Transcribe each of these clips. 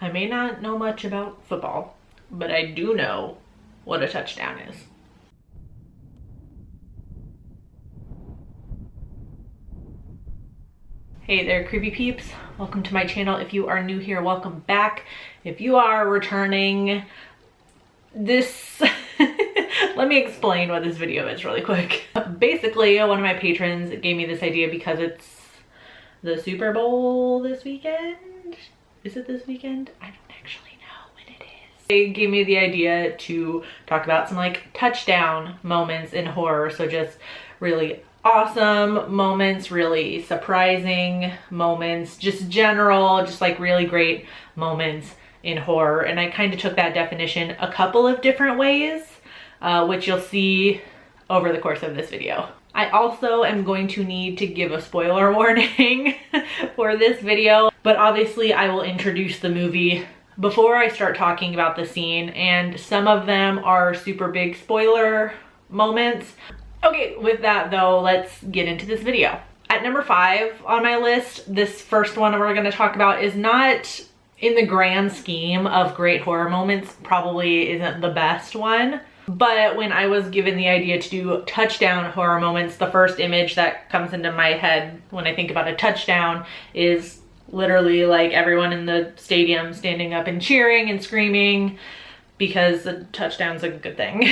I may not know much about football, but I do know what a touchdown is. Hey there, creepy peeps. Welcome to my channel. If you are new here, welcome back. If you are returning, this... Let me explain what this video is really quick. Basically, one of my patrons gave me this idea because it's the Super Bowl this weekend. Is it this weekend? I don't actually know when it is. They gave me the idea to talk about some like touchdown moments in horror. So just really awesome moments, really surprising moments, just general, just like really great moments in horror. And I kind of took that definition a couple of different ways, which you'll see over the course of this video. I also am going to need to give a spoiler warning for this video, but obviously I will introduce the movie before I start talking about the scene, and some of them are super big spoiler moments. Okay, with that though, let's get into this video. At number 5 on my list, this first one we're going to talk about is not, in the grand scheme of great horror moments, probably isn't the best one. But when I was given the idea to do touchdown horror moments, the first image that comes into my head when I think about a touchdown is literally like everyone in the stadium standing up and cheering and screaming, because a touchdown's a good thing.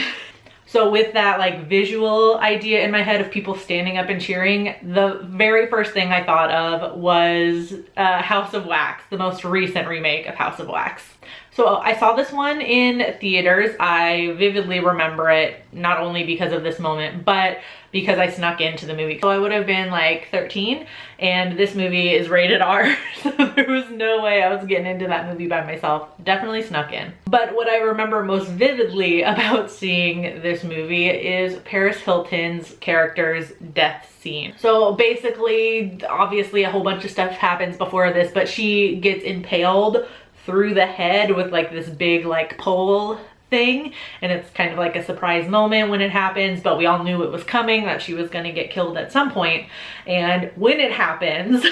So with that like visual idea in my head of people standing up and cheering, the very first thing I thought of was House of Wax, the most recent remake of House of Wax. So I saw this one in theaters. I vividly remember it, not only because of this moment, but because I snuck into the movie. So I would have been like 13, and this movie is rated R, so there was no way I was getting into that movie by myself. Definitely snuck in. But what I remember most vividly about seeing this movie is Paris Hilton's character's death scene. So basically, obviously a whole bunch of stuff happens before this, but she gets impaled through the head with like this big like pole thing, and it's kind of like a surprise moment when it happens, but we all knew it was coming, that she was going to get killed at some point. And when it happens,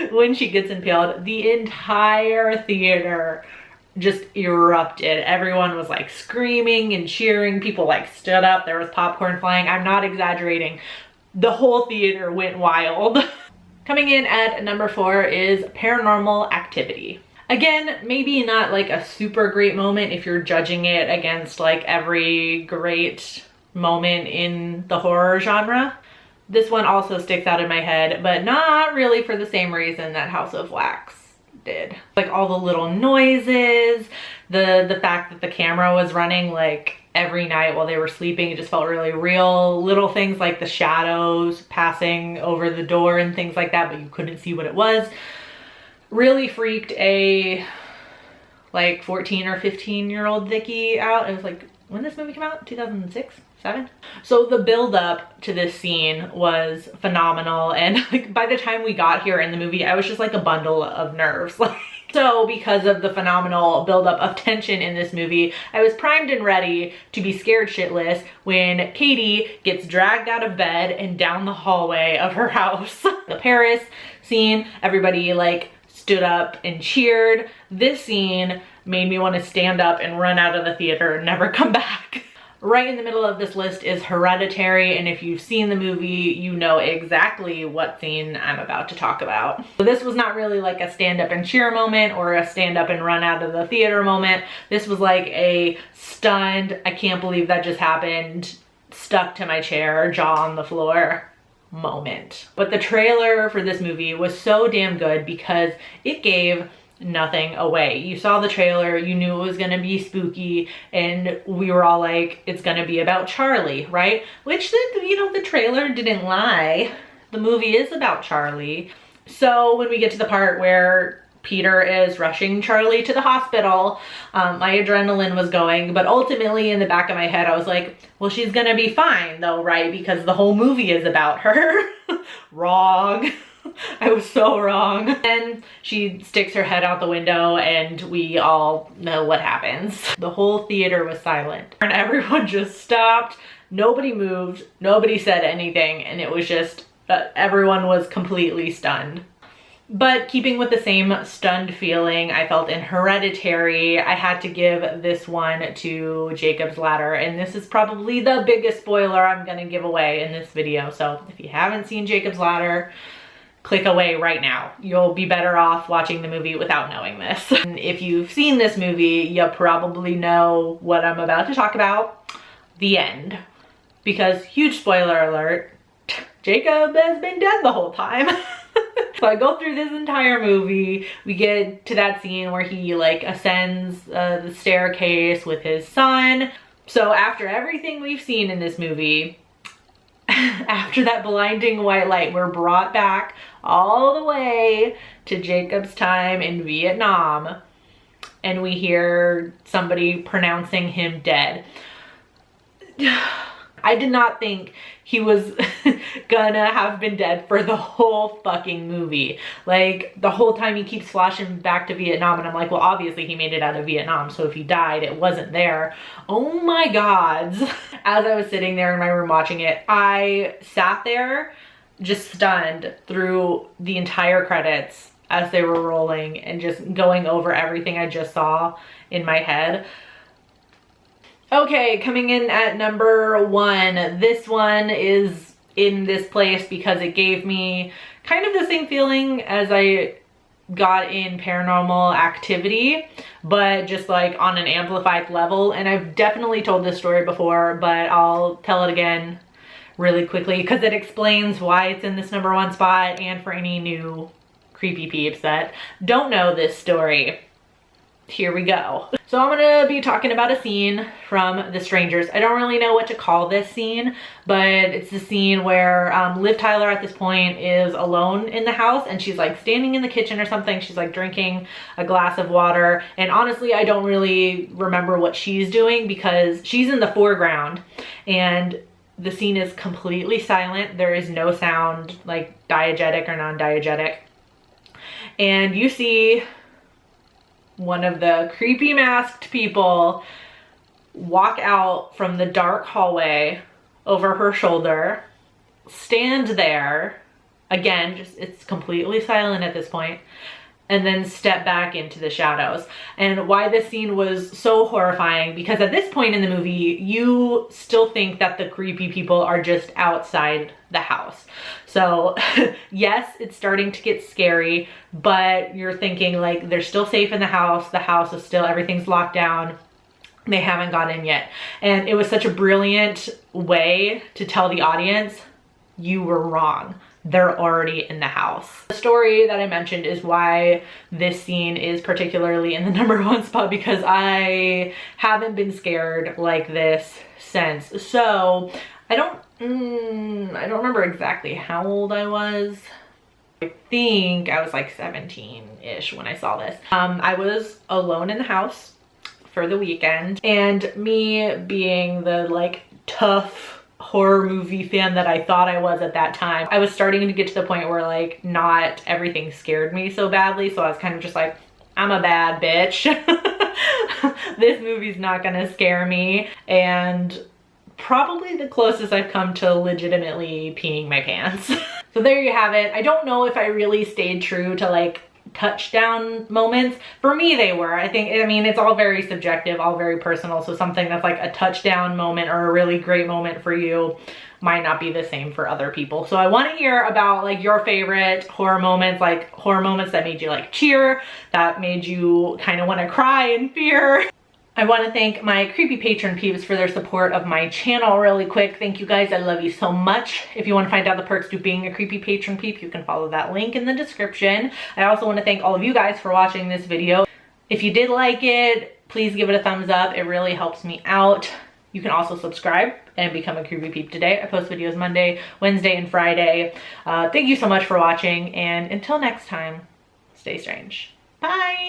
when she gets impaled, the entire theater just erupted. Everyone was like screaming and cheering. People like stood up. There was popcorn flying. I'm not exaggerating. The whole theater went wild. Coming in at number 4 is Paranormal Activity. Again, maybe not like a super great moment if you're judging it against like every great moment in the horror genre. This one also sticks out in my head, but not really for the same reason that House of Wax did. Like all the little noises, the fact that the camera was running like every night while they were sleeping, it just felt really real. Little things like the shadows passing over the door and things like that, but you couldn't see what it was. Really freaked a like 14 or 15-year-old Vicky out. It was like, when this movie came out? 2006? 7? So the build up to this scene was phenomenal, and like by the time we got here in the movie, I was just like a bundle of nerves. Like, so because of the phenomenal buildup of tension in this movie, I was primed and ready to be scared shitless when Katie gets dragged out of bed and down the hallway of her house. The Paris scene, everybody like stood up and cheered. This scene made me want to stand up and run out of the theater and never come back. Right in the middle of this list is Hereditary, and if you've seen the movie, you know exactly what scene I'm about to talk about. So this was not really like a stand up and cheer moment or a stand up and run out of the theater moment. This was like a stunned, I can't believe that just happened, stuck to my chair, jaw on the floor moment. But the trailer for this movie was so damn good because it gave nothing away. You saw the trailer, you knew it was gonna be spooky, and we were all like, it's gonna be about Charlie, right? Which, the trailer didn't lie. The movie is about Charlie. So when we get to the part where Peter is rushing Charlie to the hospital, my adrenaline was going, but ultimately in the back of my head, I was like, well, she's gonna be fine though, right? Because the whole movie is about her. Wrong. I was so wrong. And she sticks her head out the window, and we all know what happens. The whole theater was silent, and everyone just stopped. Nobody moved, nobody said anything, and it was just, everyone was completely stunned. But keeping with the same stunned feeling I felt in Hereditary, I had to give this one to Jacob's Ladder. And this is probably the biggest spoiler I'm gonna give away in this video. So if you haven't seen Jacob's Ladder, click away right now. You'll be better off watching the movie without knowing this. And if you've seen this movie, you probably know what I'm about to talk about. The end. Because, huge spoiler alert, Jacob has been dead the whole time. So I go through this entire movie. We get to that scene where he like ascends the staircase with his son. So after everything we've seen in this movie, after that blinding white light, we're brought back all the way to Jacob's time in Vietnam, and we hear somebody pronouncing him dead. I did not think he was gonna have been dead for the whole fucking movie. Like, the whole time he keeps flashing back to Vietnam, and I'm like, well, obviously he made it out of Vietnam, so if he died, it wasn't there. Oh my gods. As I was sitting there in my room watching it, I sat there just stunned through the entire credits as they were rolling and just going over everything I just saw in my head. Okay, coming in at number 1, this one is in this place because it gave me kind of the same feeling as I got in Paranormal Activity, but just like on an amplified level. And I've definitely told this story before, but I'll tell it again really quickly because it explains why it's in this number 1 spot, and for any new creepy peeps that don't know this story. Here we go. So I'm gonna be talking about a scene from The Strangers. I don't really know what to call this scene, but it's the scene where Liv Tyler at this point is alone in the house, and she's like standing in the kitchen or something. She's like drinking a glass of water. And honestly, I don't really remember what she's doing because she's in the foreground and the scene is completely silent. There is no sound, like diegetic or non-diegetic. And you see one of the creepy masked people walk out from the dark hallway over her shoulder, stand there, again, just it's completely silent at this point, and then step back into the shadows. And why this scene was so horrifying, because at this point in the movie, you still think that the creepy people are just outside the house. So yes, it's starting to get scary, but you're thinking like they're still safe in the house is still, everything's locked down, they haven't got in yet. And it was such a brilliant way to tell the audience, you were wrong. They're already in the house. The story that I mentioned is why this scene is particularly in the number 1 spot, because I haven't been scared like this since. So I don't remember exactly how old I was. I think I was like 17-ish when I saw this. I was alone in the house for the weekend, and me being the like tough horror movie fan that I thought I was at that time, I was starting to get to the point where like not everything scared me so badly. So I was kind of just like, I'm a bad bitch. This movie's not gonna scare me. And probably the closest I've come to legitimately peeing my pants. So there you have it. I don't know if I really stayed true to like touchdown moments. For me, they were. I mean, it's all very subjective, all very personal. So something that's like a touchdown moment or a really great moment for you might not be the same for other people. So I want to hear about like your favorite horror moments, like horror moments that made you like cheer, that made you kind of want to cry in fear. I want to thank my creepy patron peeps for their support of my channel really quick. Thank you guys, I love you so much. If you want to find out the perks to being a creepy patron peep, you can follow that link in the description. I also want to thank all of you guys for watching this video. If you did like it, please give it a thumbs up. It really helps me out. You can also subscribe and become a creepy peep today. I post videos Monday, Wednesday, and Friday. Thank you so much for watching, and until next time, stay strange. Bye!